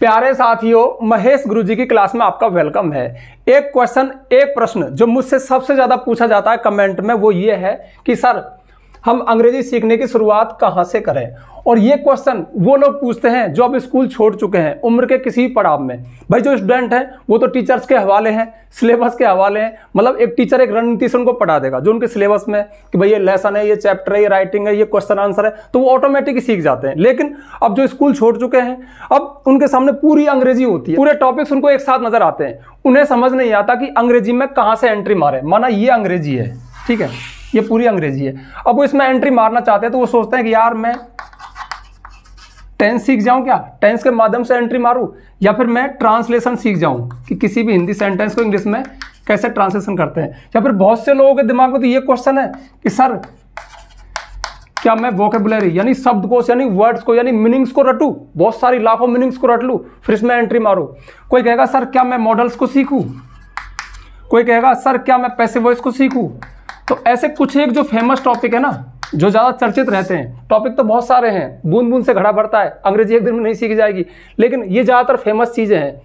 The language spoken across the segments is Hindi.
प्यारे साथियों, महेश गुरुजी की क्लास में आपका वेलकम है। एक प्रश्न जो मुझसे सबसे ज्यादा पूछा जाता है कमेंट में वो ये है कि सर हम अंग्रेजी सीखने की शुरुआत कहाँ से करें। और ये क्वेश्चन वो लोग पूछते हैं जो अब स्कूल छोड़ चुके हैं उम्र के किसी पड़ाव में। भाई जो स्टूडेंट हैं वो तो टीचर्स के हवाले हैं, सिलेबस के हवाले हैं, मतलब एक टीचर एक रणनीति से उनको पढ़ा देगा जो उनके सिलेबस में कि भाई ये लेसन है, ये चैप्टर है, ये राइटिंग है, ये क्वेश्चन आंसर है, तो वो ऑटोमेटिक ही सीख जाते हैं। लेकिन अब जो स्कूल छोड़ चुके हैं अब उनके सामने पूरी अंग्रेजी होती है, पूरे टॉपिक्स उनको एक साथ नजर आते हैं। उन्हें समझ नहीं आता कि अंग्रेजी में कहाँ से एंट्री मारे। माना ये अंग्रेजी है, ठीक है, ये पूरी अंग्रेजी है, अब वो इसमें एंट्री मारना चाहते हैं तो वो सोचते हैं कि यार मैं टेंस सीख जाऊं, क्या टेंस के माध्यम से एंट्री मारूं, या फिर मैं ट्रांसलेशन सीख जाऊं कि किसी भी हिंदी सेंटेंस को इंग्लिश में कैसे ट्रांसलेशन करते हैं। या फिर बहुत से लोगों के दिमाग में तो ये क्वेश्चन है कि सर क्या मैं वोकेबुलरी यानी शब्दकोश यानी वर्ड्स को यानी मीनिंग्स को रटूं, बहुत सारी लाखों मीनिंग्स को रट लूं फिर इसमें एंट्री मारूं। कोई कहेगा सर क्या मैं मॉडल्स को सीखूं, कोई कहेगा सर क्या मैं पैसिव वॉइस को सीखूं। तो ऐसे कुछ एक जो फेमस टॉपिक है ना, जो ज़्यादा चर्चित रहते हैं, टॉपिक तो बहुत सारे हैं, बूंद बूंद से घड़ा भरता है, अंग्रेजी एक दिन में नहीं सीखी जाएगी, लेकिन ये ज़्यादातर फेमस चीज़ें हैं।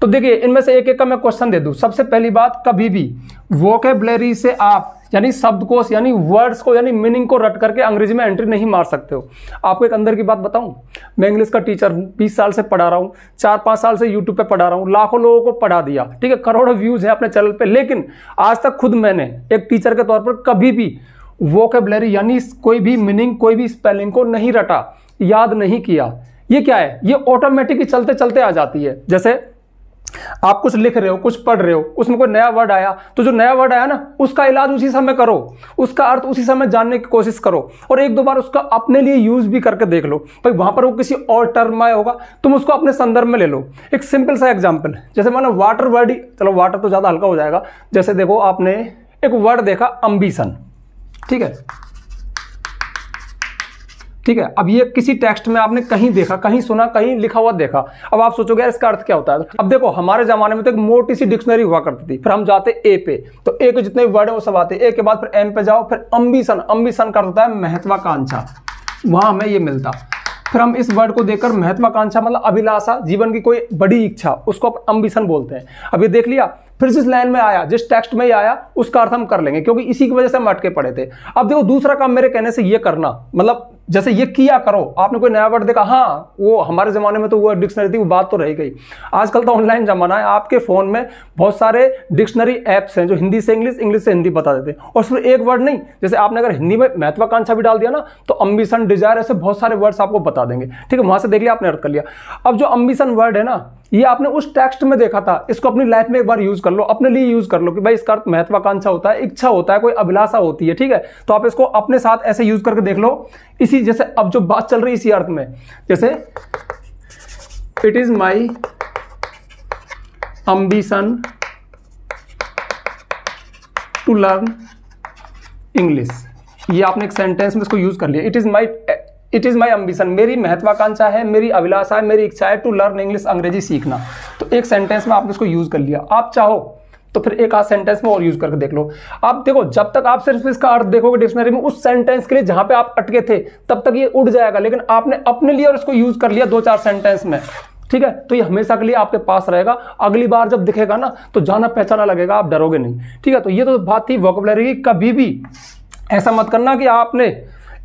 तो देखिए इनमें से एक एक का मैं क्वेश्चन दे दूं। सबसे पहली बात, कभी भी वोकेबुलरी से आप यानी शब्दकोश यानी वर्ड्स को यानी मीनिंग को रट करके अंग्रेजी में एंट्री नहीं मार सकते हो। आपको एक अंदर की बात बताऊं, मैं इंग्लिश का टीचर हूं, 20 साल से पढ़ा रहा हूं, 4-5 साल से यूट्यूब पे पढ़ा रहा हूं, लाखों लोगों को पढ़ा दिया, ठीक है, करोड़ों व्यूज हैं अपने चैनल पे, लेकिन आज तक खुद मैंने एक टीचर के तौर पर कभी भी वोकेबुलरी यानी कोई भी मीनिंग कोई भी स्पेलिंग को नहीं रटा, याद नहीं किया। ये क्या है, ये ऑटोमेटिकली चलते चलते आ जाती है। जैसे आप कुछ लिख रहे हो, कुछ पढ़ रहे हो, उसमें कोई नया वर्ड आया तो जो नया वर्ड आया ना उसका इलाज उसी समय करो, उसका अर्थ उसी समय जानने की कोशिश करो और एक दो बार उसका अपने लिए यूज भी करके देख लो। भाई वहां पर वो किसी और टर्म में आया होगा, तुम उसको अपने संदर्भ में ले लो। एक सिंपल सा एग्जांपल, जैसे मानो वाटर वर्ड ही, चलो वाटर तो ज्यादा हल्का हो जाएगा। जैसे देखो आपने एक वर्ड देखा अम्बिशन, ठीक है, ठीक है, अब ये किसी टेक्स्ट में आपने कहीं देखा, कहीं सुना, कहीं लिखा हुआ देखा। अब आप सोचोगे इसका अर्थ क्या होता है। अब देखो हमारे जमाने में तो एक मोटी सी डिक्शनरी हुआ करती थी, फिर हम जाते ए पे, तो ए के जितने वर्ड है वो सब आते, ए के बाद फिर एम पे जाओ, फिर अम्बिशन, अम्बिशन का होता है महत्वाकांक्षा, वहां हमें ये मिलता। फिर हम इस वर्ड को देखकर महत्वाकांक्षा मतलब अभिलाषा, जीवन की कोई बड़ी इच्छा, उसको अम्बिशन बोलते हैं। अब ये देख लिया, फिर जिस लाइन में आया, जिस टेक्स्ट में ही आया, उसका अर्थ हम कर लेंगे क्योंकि इसी की वजह से हम अटके पड़े थे। अब देखो दूसरा काम मेरे कहने से ये करना, मतलब जैसे ये किया करो। आपने कोई नया वर्ड देखा, हाँ वो हमारे जमाने में तो वो डिक्शनरी थी, वो बात तो रह गई। आजकल तो ऑनलाइन जमाना है, आपके फोन में बहुत सारे डिक्शनरी एप्स हैं जो हिंदी से इंग्लिश, इंग्लिश से हिंदी बता देते हैं। और सिर्फ एक वर्ड नहीं, जैसे आपने अगर हिंदी में महत्वाकांक्षा भी डाल दिया ना तो अम्बिशन, डिजायर, ऐसे बहुत सारे वर्ड्स आपको बता देंगे, ठीक है, वहां से देख लिया, आपने अर्थ कर लिया। अब जो अम्बिशन वर्ड है ना, ये आपने उस टेक्स्ट में देखा था, इसको अपनी लाइफ में एक बार यूज कर लो, अपने लिए यूज कर लो कि भाई इसका अर्थ महत्वाकांक्षा होता है, इच्छा होता है, कोई अभिलाषा होती है, ठीक है। तो आप इसको अपने साथ ऐसे यूज करके देख लो। इसी जैसे अब जो बात चल रही है इसी अर्थ में, जैसे it is my ambition to learn English, ये आपने एक सेंटेंस में इसको यूज कर लिया। इट इज माई अम्बिशन, मेरी महत्वाकांक्षा है, मेरी अभिलाषा है, मेरी इच्छा है टू लर्न इंग्लिश, अंग्रेजी सीखना। तो एक सेंटेंस में आपने इसको यूज कर लिया। आप चाहो तो फिर एक आध सेंटेंस में और यूज करके देख लो। आप देखो जब तक आप सिर्फ इसका अर्थ देखोगे डिक्शनरी में, उस सेंटेंस के लिए जहां पे आप अटके थे तब तक ये उड़ जाएगा, लेकिन आपने अपने लिए और इसको यूज कर लिया 2-4 सेंटेंस में, ठीक है, तो ये हमेशा के लिए आपके पास रहेगा। अगली बार जब दिखेगा ना तो जाना पहचाना लगेगा, आप डरोगे नहीं, ठीक है। तो ये तो बात थी वोकैबुलरी की। कभी भी ऐसा मत करना कि आपने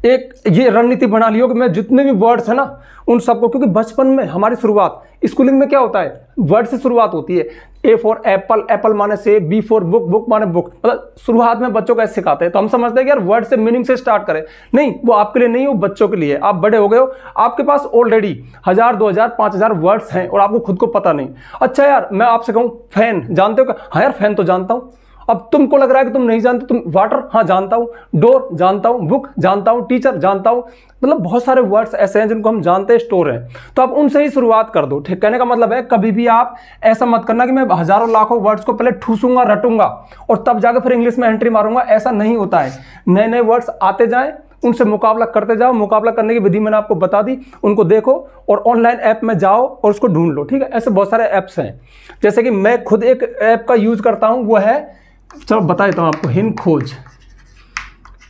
एक ये रणनीति बना ली हो कि मैं जितने भी वर्ड्स है ना उन सबको, क्योंकि बचपन में हमारी शुरुआत स्कूलिंग में क्या होता है, वर्ड से शुरुआत होती है। ए फॉर एप्पल, एप्पल माने से, बी फॉर बुक, बुक माने बुक, मतलब शुरुआत में बच्चों को ऐसे सिखाते हैं। तो हम समझते हैं कि यार वर्ड से मीनिंग से स्टार्ट करें, नहीं, वो आपके लिए नहीं, वो बच्चों के लिए। आप बड़े हो गए हो, आपके पास ऑलरेडी 1000, 2000, 5000 वर्ड्स हैं और आपको खुद को पता नहीं। अच्छा यार मैं आपसे कहूं फैन जानते हो क्या, हाँ यार फैन तो जानता हूं। अब तुमको लग रहा है कि तुम नहीं जानते, तुम वाटर, हाँ जानता हूं, डोर जानता हूं, बुक जानता हूं, टीचर जानता हूं, मतलब बहुत सारे वर्ड्स ऐसे हैं जिनको हम जानते हैं, स्टोर हैं। तो आप उनसे ही शुरुआत कर दो, ठीक। कहने का मतलब है कभी भी आप ऐसा मत करना कि मैं हजारों लाखों वर्ड्स को पहले ठूसूंगा, रटूंगा और तब जाकर फिर इंग्लिश में एंट्री मारूंगा, ऐसा नहीं होता है। नए नए वर्ड्स आते जाएं, उनसे मुकाबला करते जाओ। मुकाबला करने की विधि मैंने आपको बता दी, उनको देखो और ऑनलाइन ऐप में जाओ और उसको ढूंढ लो, ठीक है। ऐसे बहुत सारे ऐप्स हैं, जैसे कि मैं खुद एक ऐप का यूज करता हूं, वो है, चलो बता देता हूं आपको, हिनखोज।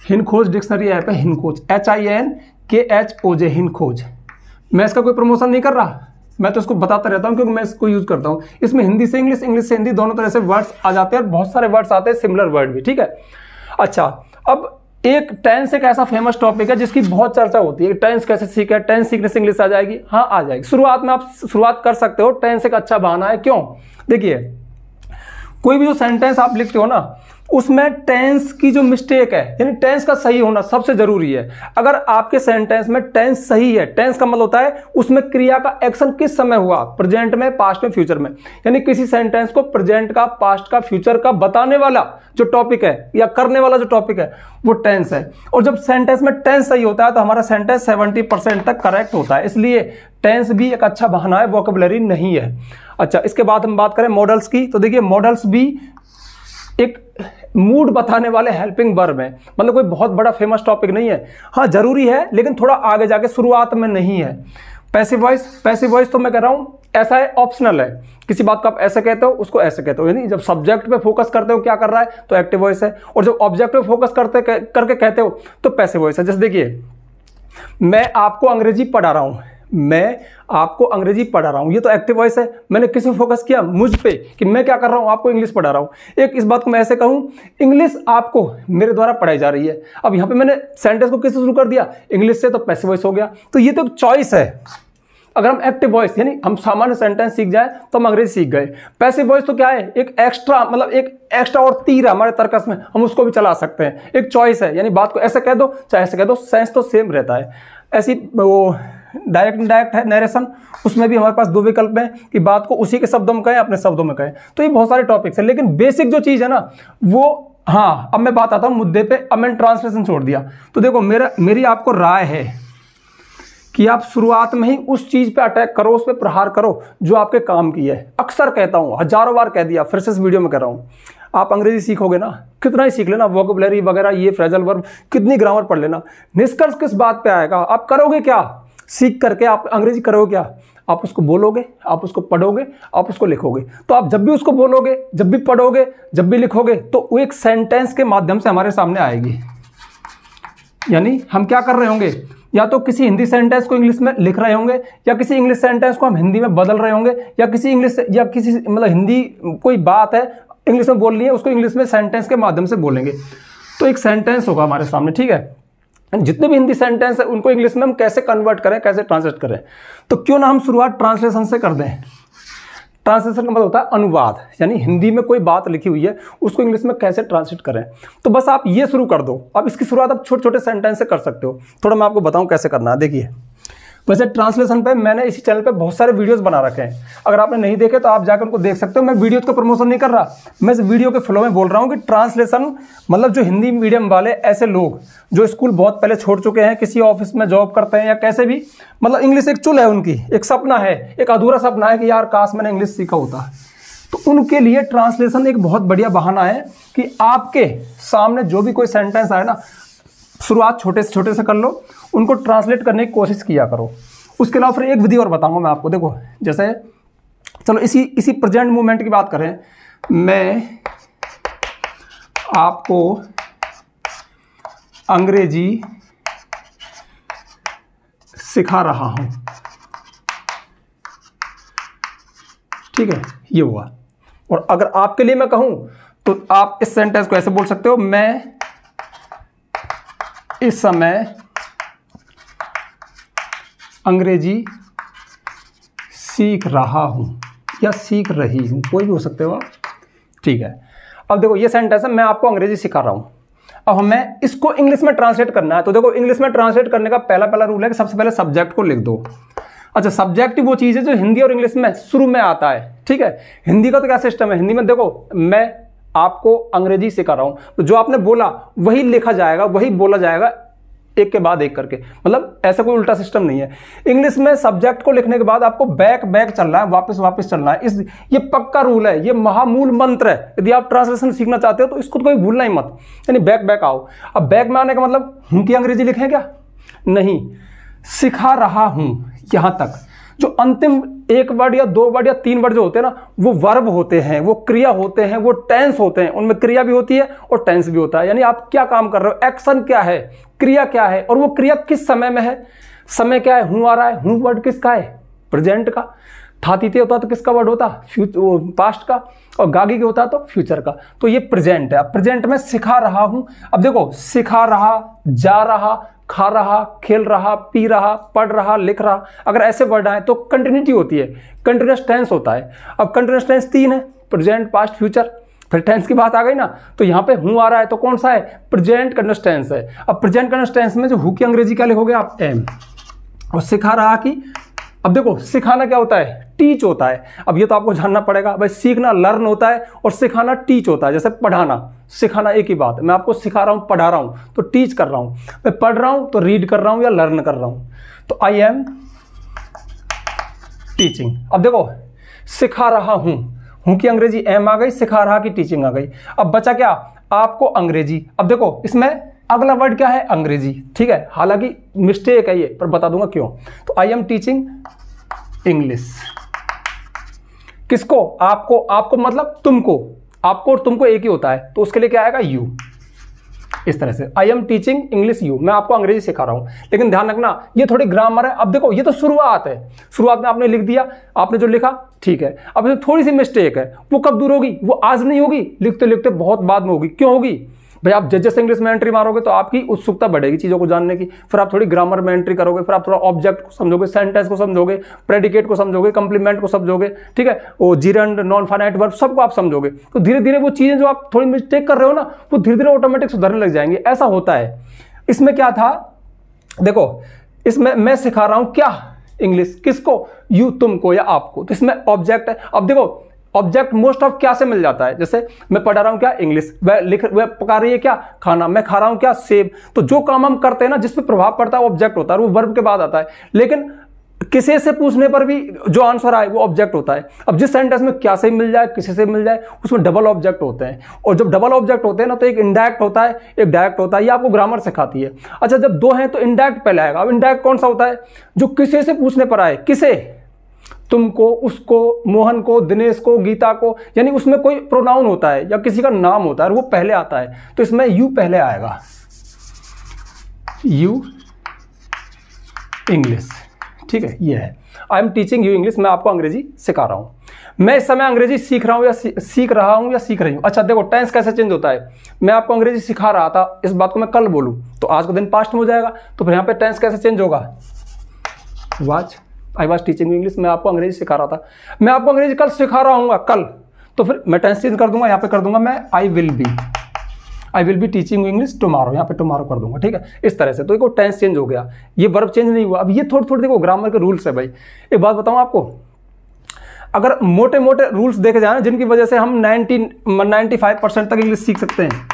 हिनखोज डिक्शनरी ऐप है, हिनखोज, HINKHOJ, हिनखोज। मैं इसका कोई प्रमोशन नहीं कर रहा, मैं तो इसको बताता रहता हूँ क्योंकि मैं इसको यूज करता हूँ। इसमें हिंदी से इंग्लिश, इंग्लिश से हिंदी, दोनों तरह से वर्ड्स आ जाते हैं और बहुत सारे वर्ड्स आते हैं, सिमिलर वर्ड भी, ठीक है। अच्छा, अब एक टेंस एक ऐसा फेमस टॉपिक है जिसकी बहुत चर्चा होती है, टेंस कैसे सीखे, टेंस सीखने से इंग्लिश आ जाएगी। हाँ, आ जाएगी। शुरुआत में आप शुरुआत कर सकते हो, टेंस एक अच्छा बहाना है। क्यों? देखिए, कोई भी जो सेंटेंस आप लिखते हो ना, उसमें टेंस की जो मिस्टेक है, यानी टेंस का सही होना सबसे जरूरी है। अगर आपके सेंटेंस में टेंस सही है, टेंस का मतलब होता है उसमें क्रिया का एक्शन किस समय हुआ, प्रेजेंट में, पास्ट में, फ्यूचर में, यानी किसी सेंटेंस को प्रेजेंट का, पास्ट का, फ्यूचर का बताने वाला जो टॉपिक है या करने वाला जो टॉपिक है वो टेंस है। और जब सेंटेंस में टेंस सही होता है तो हमारा सेंटेंस 70% तक करेक्ट होता है। इसलिए टेंस भी एक अच्छा बहाना है, वोकैबुलरी नहीं है। अच्छा, इसके बाद हम बात करें मॉडल्स की, तो देखिए मॉडल्स भी एक मूड बताने वाले हेल्पिंग वर्ब है, मतलब कोई बहुत बड़ा फेमस टॉपिक नहीं है। हाँ, जरूरी है लेकिन थोड़ा आगे जाके, शुरुआत में नहीं है। पैसिव वॉइस, पैसिव वॉइस तो मैं कह रहा हूं ऐसा है, ऑप्शनल है। किसी बात को आप ऐसे कहते हो, उसको ऐसे कहते हो, यानी जब सब्जेक्ट पे फोकस करते हो क्या कर रहा है तो एक्टिव वॉइस है, और जब ऑब्जेक्ट पे फोकस करके कहते हो तो पैसिव वॉइस है। जैसे देखिए, मैं आपको अंग्रेजी पढ़ा रहा हूं, मैं आपको अंग्रेजी पढ़ा रहा हूं, ये तो एक्टिव वॉइस है। मैंने किस पे फोकस किया? मुझ पे, कि मैं क्या कर रहा हूं, आपको इंग्लिश पढ़ा रहा हूं। एक इस बात को मैं ऐसे कहूं, इंग्लिश आपको मेरे द्वारा पढ़ाई जा रही है। अब यहां पे मैंने सेंटेंस को किससे शुरू कर दिया? इंग्लिश से, तो पैसिव वॉइस हो गया। तो ये तो चॉइस है। अगर हम एक्टिव वॉइस यानी हम सामान्य सेंटेंस सीख जाए तो हम अंग्रेजी सीख गए। पैसिव वॉइस तो क्या है? एक एक्स्ट्रा, मतलब एक एक्स्ट्रा और तीर है हमारे तर्कस में, हम उसको भी चला सकते हैं। एक चॉइस है, यानी बात को ऐसे कह दो चाहे ऐसे कह दो, सेंस तो सेम रहता है। ऐसी वो डायरेक्ट इनडायरेक्ट है नरेशन, उसमें भी हमारे पास दो विकल्प हैं कि बात को उसी के शब्दों में कहें, अपने शब्दों में कहें। तो ये बहुत सारे टॉपिक्स हैं, लेकिन बेसिक जो चीज़ है ना वो, हाँ, अब मैं बात आता हूँ मुद्दे पे। अब मैंने ट्रांसलेशन छोड़ दिया, तो देखो मेरी आपको राय है कि आप शुरुआत में ही उस चीज पे अटैक करो, उस पे प्रहार करो जो आपके काम की है। अक्सर कहता हूं, हजारों बार कह दिया, फिर से इस वीडियो में कह रहा हूं, आप अंग्रेजी सीखोगे ना, कितना ही सीख लेना, वोकैबुलरी वगैरह, ये फ्रेजल वर्ब, कितनी ग्रामर पढ़ लेना, निष्कर्ष किस बात पे आएगा? आप करोगे क्या सीख करके? आप अंग्रेजी करोगे क्या? आप उसको बोलोगे, आप उसको पढ़ोगे, आप उसको लिखोगे। तो आप जब भी उसको बोलोगे, जब भी पढ़ोगे, जब भी लिखोगे, तो वो एक सेंटेंस के माध्यम से हमारे सामने आएगी। यानी हम क्या कर रहे होंगे? या तो किसी हिंदी सेंटेंस को इंग्लिश में लिख रहे होंगे, या किसी इंग्लिश सेंटेंस को हम हिंदी में बदल रहे होंगे, या किसी इंग्लिश या किसी मतलब हिंदी कोई बात है इंग्लिश में बोलनी है, उसको इंग्लिश में सेंटेंस के माध्यम से बोलेंगे। तो एक सेंटेंस होगा हमारे सामने, ठीक है। जितने भी हिंदी सेंटेंस है उनको इंग्लिश में हम कैसे कन्वर्ट करें, कैसे ट्रांसलेट करें। तो क्यों ना हम शुरुआत ट्रांसलेशन से कर दें। ट्रांसलेशन का मतलब होता है अनुवाद, यानी हिंदी में कोई बात लिखी हुई है उसको इंग्लिश में कैसे ट्रांसलेट करें। तो बस आप ये शुरू कर दो। अब इसकी शुरुआत आप छोटे छोटे सेंटेंस से कर सकते हो। थोड़ा मैं आपको बताऊं कैसे करना है। देखिए, वैसे ट्रांसलेशन पे मैंने इसी चैनल पे बहुत सारे वीडियोस बना रखे हैं, अगर आपने नहीं देखे तो आप जाकर उनको देख सकते हो। मैं वीडियोस का प्रमोशन नहीं कर रहा, मैं इस वीडियो के फ्लो में बोल रहा हूँ कि ट्रांसलेशन मतलब जो हिंदी मीडियम वाले ऐसे लोग जो स्कूल बहुत पहले छोड़ चुके हैं, किसी ऑफिस में जॉब करते हैं या कैसे भी, मतलब इंग्लिश एक चुल है उनकी, एक सपना है, एक अधूरा सपना है कि यार काश मैंने इंग्लिश सीखा होता। तो उनके लिए ट्रांसलेशन एक बहुत बढ़िया बहाना है कि आपके सामने जो भी कोई सेंटेंस आए ना, शुरुआत छोटे से कर लो, उनको ट्रांसलेट करने की कोशिश किया करो। उसके अलावा फिर एक विधि और बताऊंगा मैं आपको। देखो, जैसे चलो इसी प्रेजेंट मूवमेंट की बात करें, मैं आपको अंग्रेजी सिखा रहा हूं, ठीक है, ये हुआ। और अगर आपके लिए मैं कहूं तो आप इस सेंटेंस को ऐसे बोल सकते हो, मैं इस समय अंग्रेजी सीख रहा हूं या सीख रही हूं, कोई भी हो सकते हो आप, ठीक है। अब देखो ये सेंटेंस है, मैं आपको अंग्रेजी सिखा रहा हूं। अब हमें इसको इंग्लिश में ट्रांसलेट करना है। तो देखो, इंग्लिश में ट्रांसलेट करने का पहला रूल है कि सबसे पहले सब्जेक्ट को लिख दो। अच्छा, सब्जेक्ट वो चीज़ है जो हिंदी और इंग्लिश में शुरू में आता है, ठीक है। हिंदी का तो क्या सिस्टम है, हिंदी में देखो, मैं आपको अंग्रेजी सिखा रहा हूं, तो जो आपने बोला वही लिखा जाएगा, वही बोला जाएगा, एक के बाद एक करके, मतलब ऐसा कोई उल्टा सिस्टम नहीं है। इंग्लिश में सब्जेक्ट को लिखने के बाद आपको बैक चलना है, वापस चलना है। ये पक्का रूल है, ये महामूल मंत्र है। यदि आप ट्रांसलेशन सीखना चाहते हो तो इसको तो कोई भूलना ही मत, यानी बैक आओ। अब बैक में आने का मतलब हूं की अंग्रेजी लिखें क्या? नहीं, सिखा रहा हूं यहां तक। जो अंतिम एक वर्ड या दो वर्ड या तीन वर्ड जो होते हैं ना, वो वर्ब होते हैं, वो क्रिया होते हैं, वो टेंस होते हैं। उनमें क्रिया भी होती है और टेंस भी होता है, यानी आप क्या काम कर रहे हो, एक्शन क्या है, क्रिया क्या है, और वो क्रिया किस समय में है। समय क्या है, हूं आ रहा है, हूं वर्ड किसका है, प्रेजेंट का, था थी थे होता तो किसका वर्ड होता, पास्ट का, और गागी के होता तो फ्यूचर का। तो ये प्रेजेंट है। अब प्रेजेंट में सिखा रहा हूं, अब देखो सिखा रहा, जा रहा, खा रहा, खेल रहा, पी रहा, पढ़ रहा, लिख रहा, अगर ऐसे वर्ड आए तो कंटिन्यूटी होती है, कंटिन्यूअस टेंस होता है। अब कंटिन्यूअस टेंस 3 है, प्रेजेंट, पास्ट, फ्यूचर। फिर टेंस की बात आ गई ना, तो यहाँ पे हूँ आ रहा है तो कौन सा है, प्रेजेंट कंटिन्यूअस टेंस है। अब प्रेजेंट कंटिन्यूअस टेंस में जो हूँ की अंग्रेजी क्या लिखोगे आप, एम, और सिखा रहा कि, अब देखो सिखाना क्या होता है, टीच होता है। अब ये तो आपको जानना पड़ेगा भाई, सीखना लर्न होता है और सिखाना टीच होता है। जैसे पढ़ाना सिखाना एक ही बात है, मैं आपको सिखा रहा हूँ, पढ़ा रहा हूँ तो टीच कर रहा हूँ, मैं पढ़ रहा हूँ तो रीड कर रहा हूँ या लर्न कर रहा हूँ, तो आई एम टीचिंग। अब देखो सिखा रहा हूँ की अंग्रेजी एम आ गई, सिखा रहा की टीचिंग आ गई। अब बचा क्या, आपको अंग्रेजी। अब देखो इसमें अगला वर्ड क्या है, अंग्रेजी, ठीक है, हालांकि मिस्टेक है ये, पर बता दूंगा क्यों। तो आई एम टीचिंग इंग्लिश। किसको, आपको, आपको मतलब तुमको, आपको और तुमको एक ही होता है, तो उसके लिए क्या आएगा, यू। इस तरह से I am teaching English you, मैं आपको अंग्रेजी सिखा रहा हूं। लेकिन ध्यान रखना ये थोड़ी ग्रामर है। अब देखो ये तो शुरुआत है, शुरुआत में आपने लिख दिया, आपने जो लिखा ठीक है। अब थोड़ी सी मिस्टेक है, वो कब दूर होगी, वो आज नहीं होगी, लिखते लिखते बहुत बाद में होगी। क्यों होगी भाई, आप जैसे इंग्लिश में एंट्री मारोगे तो आपकी उत्सुकता बढ़ेगी चीज़ों को जानने की, फिर आप थोड़ी ग्रामर में एंट्री करोगे, फिर आप थोड़ा ऑब्जेक्ट को समझोगे, सेंटेंस को समझोगे, प्रेडिकेट को समझोगे, कंप्लीमेंट को समझोगे, ठीक है, वो जीरंड, नॉन फाइनाइट वर्ब सबको आप समझोगे। तो धीरे धीरे वो चीज़ें जो आप थोड़ी मिस्टेक कर रहे हो ना, वो धीरे धीरे ऑटोमेटिक सुधरने लग जाएंगे। ऐसा होता है। इसमें क्या था, देखो इसमें मैं सिखा रहा हूँ क्या, इंग्लिश, किसको, यू, तुमको या आपको, तो इसमें ऑब्जेक्ट है। अब देखो ऑब्जेक्ट मोस्ट ऑफ क्या से मिल जाता है, जैसे मैं पढ़ा रहा हूं क्या, इंग्लिश, वह पका रही है क्या, खाना, मैं खा रहा हूं क्या, सेब। तो जो काम हम करते हैं ना, जिस पे प्रभाव पड़ता है वो ऑब्जेक्ट होता है, वो वर्ब के बाद आता है। लेकिन किसी से पूछने पर भी जो आंसर आए वो ऑब्जेक्ट होता है। अब जिस सेंटेंस में क्या से मिल जाए, किसी से मिल जाए, उसमें डबल ऑब्जेक्ट होते हैं। और जब डबल ऑब्जेक्ट होते हैं ना, तो एक इनडायरेक्ट होता है, एक डायरेक्ट होता है। ये आपको ग्रामर सिखाती है। अच्छा, जब दो हैं तो इनडायरेक्ट पहले आएगा। अब इनडायरेक्ट कौन सा होता है, जो किसी से पूछने पर आए, किसे, तुमको, उसको, मोहन को, दिनेश को, गीता को, यानी उसमें कोई प्रोनाउन होता है या किसी का नाम होता है और वो पहले आता है, तो इसमें यू पहले आएगा, यू इंग्लिश, ठीक है। ये है I am teaching you English, मैं आपको अंग्रेजी सिखा रहा हूं। मैं इस समय अंग्रेजी सीख रहा हूं या सीख रहा हूं या सीख रही हूं। अच्छा देखो टेंस कैसे चेंज होता है, मैं आपको अंग्रेजी सिखा रहा था, इस बात को मैं कल बोलूं तो आज का दिन पास्ट में हो जाएगा, तो फिर यहां पे टेंस कैसे चेंज होगा, watch, I was teaching English, मैं आपको अंग्रेजी सिखा रहा था। मैं आपको अंग्रेजी कल सिखा रहा हूँ कल, तो फिर मैं टेंस चेंज कर दूंगा, यहाँ पे कर दूंगा मैं I will be teaching English tomorrow, यहाँ पे टुमारो कर दूंगा, ठीक है। इस तरह से तो देखो टेंस चेंज हो गया, ये वर्ब चेंज नहीं हुआ। अब ये थोड़ी थोड़ी देखो ग्रामर के रूल्स है भाई। एक बात बताऊँ आपको, अगर मोटे मोटे रूल्स देखे जाए जिनकी वजह से हम 95% तक इंग्लिश सीख सकते हैं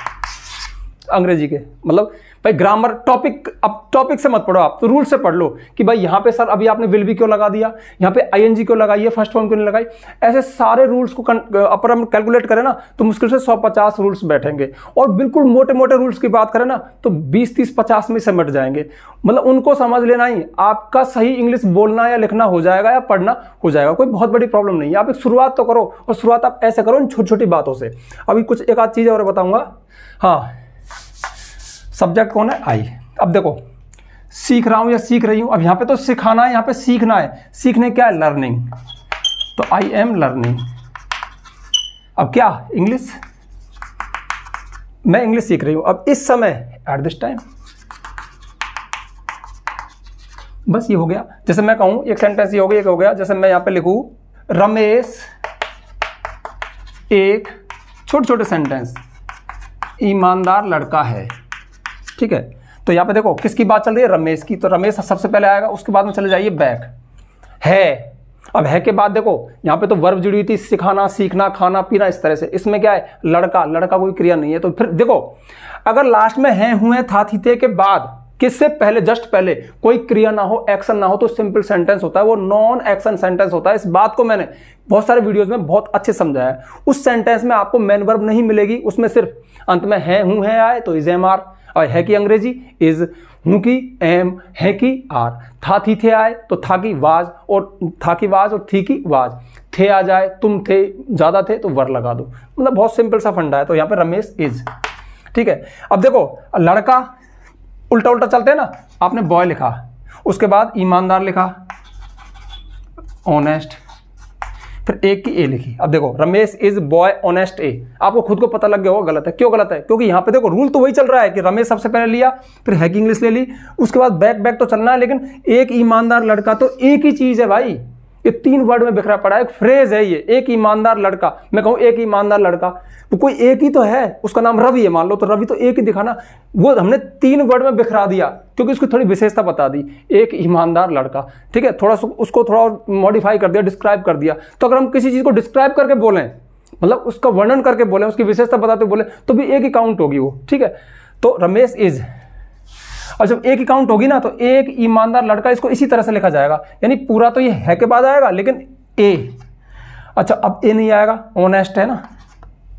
अंग्रेजी के, मतलब भाई ग्रामर टॉपिक, अब टॉपिक से मत पढ़ो आप, तो रूल से पढ़ लो कि भाई यहाँ पे सर अभी आपने विल बी क्यों लगा दिया, यहाँ पे आईएनजी क्यों लगाई है, फर्स्ट फॉर्म क्यों नहीं लगाई। ऐसे सारे रूल्स को अपर हम कैलकुलेट करें ना तो मुश्किल से 150 रूल्स बैठेंगे। और बिल्कुल मोटे मोटे रूल्स की बात करें ना तो 20, 30, 50 में सिमट जाएंगे। मतलब उनको समझ लेना ही आपका सही इंग्लिश बोलना या लिखना हो जाएगा या पढ़ना हो जाएगा, कोई बहुत बड़ी प्रॉब्लम नहीं है। आप एक शुरुआत तो करो, और शुरुआत आप ऐसे करो इन छोटी छोटी बातों से। अभी कुछ एक आध चीज़ और बताऊँगा। हाँ, सब्जेक्ट कौन है, आई। अब देखो सीख रहा हूं या सीख रही हूं, अब यहां पे तो सिखाना है, यहां पे सीखना है। सीखने क्या है, लर्निंग, तो आई एम लर्निंग। अब क्या, इंग्लिश, मैं इंग्लिश सीख रही हूं। अब इस समय, एट दिस टाइम, बस ये हो गया। जैसे मैं कहूं एक सेंटेंस ये हो गया, एक हो गया। जैसे मैं यहां पे लिखूं रमेश एक, छोटे छोटे सेंटेंस, ईमानदार लड़का है, ठीक है। तो यहां पे देखो किसकी बात चल रही है, रमेश की, तो रमेश सबसे पहले आएगा, उसके बाद में चले जाइए बैक, है। अब है के बाद देखो यहां पे तो वर्ब जुड़ी हुई थी, सिखाना, सीखना, खाना, पीना, इस तरह से। इसमें क्या है, लड़का, लड़का कोई क्रिया नहीं है। तो फिर देखो अगर लास्ट में है, हुए, था, थी, थे के बाद किससे पहले, जस्ट पहले कोई क्रिया ना हो, एक्शन ना हो, तो सिंपल सेंटेंस होता है, वो नॉन एक्शन सेंटेंस होता है। इस बात को मैंने बहुत सारे वीडियोस में बहुत अच्छे समझाया है। उस सेंटेंस में आपको मेन वर्ब नहीं मिलेगी, उसमें सिर्फ अंत में है, हूं, है, आए तो इज, एम, आर, और है की अंग्रेजी इज, हूं की एम, है की आर, था, थी, थे, आए तो था की वाज, और था की वाज और थी की वाज, थे आ जाए, तुम थे, ज्यादा थे तो वर लगा दो। मतलब बहुत सिंपल सा फंडा है। तो यहां पे रमेश इज, ठीक है। अब देखो लड़का उल्टा उल्टा चलते हैं ना, आपने बॉय लिखा, उसके बाद ईमानदार लिखा, ऑनेस्ट, फिर एक की ए लिखी। अब देखो रमेश इज बॉय ऑनेस्ट ए, आपको खुद को पता लग गया होगा गलत है। क्यों गलत है? क्योंकि यहाँ पे देखो रूल तो वही चल रहा है कि रमेश सबसे पहले लिया, फिर हैकी इंग्लिश ले ली, उसके बाद बैक बैक तो चलना है, लेकिन एक ईमानदार लड़का तो एक ही चीज है भाई, ये 3 वर्ड में बिखरा पड़ा है, एक फ्रेज है ये, एक ईमानदार लड़का। मैं कहूँ एक ईमानदार लड़का तो कोई एक ही तो है, उसका नाम रवि है मान लो, तो रवि तो एक ही दिखा ना, वो हमने 3 वर्ड में बिखरा दिया क्योंकि उसकी थोड़ी विशेषता बता दी, एक ईमानदार लड़का। ठीक है, थोड़ा उसको थोड़ा मॉडिफाई कर दिया, डिस्क्राइब कर दिया। तो अगर हम किसी चीज को डिस्क्राइब करके बोलें, मतलब उसका वर्णन करके बोले, उसकी विशेषता बताते बोले, तो भी एक ही काउंट होगी वो। ठीक है, तो रमेश इज, और जब एक ही काउंट होगी ना, तो एक ईमानदार लड़का, इसको इसी तरह से लिखा जाएगा, यानी पूरा तो ये है के बाद आएगा, लेकिन ए, अच्छा अब ए नहीं आएगा, ऑनेस्ट है ना,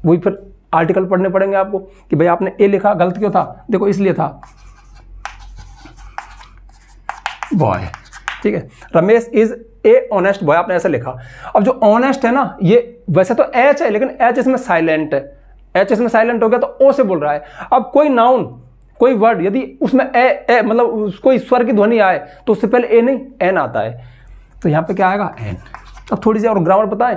वही फिर आर्टिकल पढ़ने पड़ेंगे आपको कि भाई आपने ए लिखा, गलत क्यों था? देखो इसलिए था बॉय। ठीक है, Ramesh is a honest boy, आपने ऐसे लिखा। अब जो ऑनेस्ट है ना, ये वैसे तो एच है, लेकिन एच इसमें साइलेंट है, एच इसमें साइलेंट हो गया तो ओ से बोल रहा है। अब कोई नाउन, कोई वर्ड यदि उसमें ए मतलब कोई स्वर की ध्वनि आए तो उससे पहले ए नहीं एन आता है, तो यहाँ पे क्या आएगा? एन। अब थोड़ी सी और ग्रामर बताएं,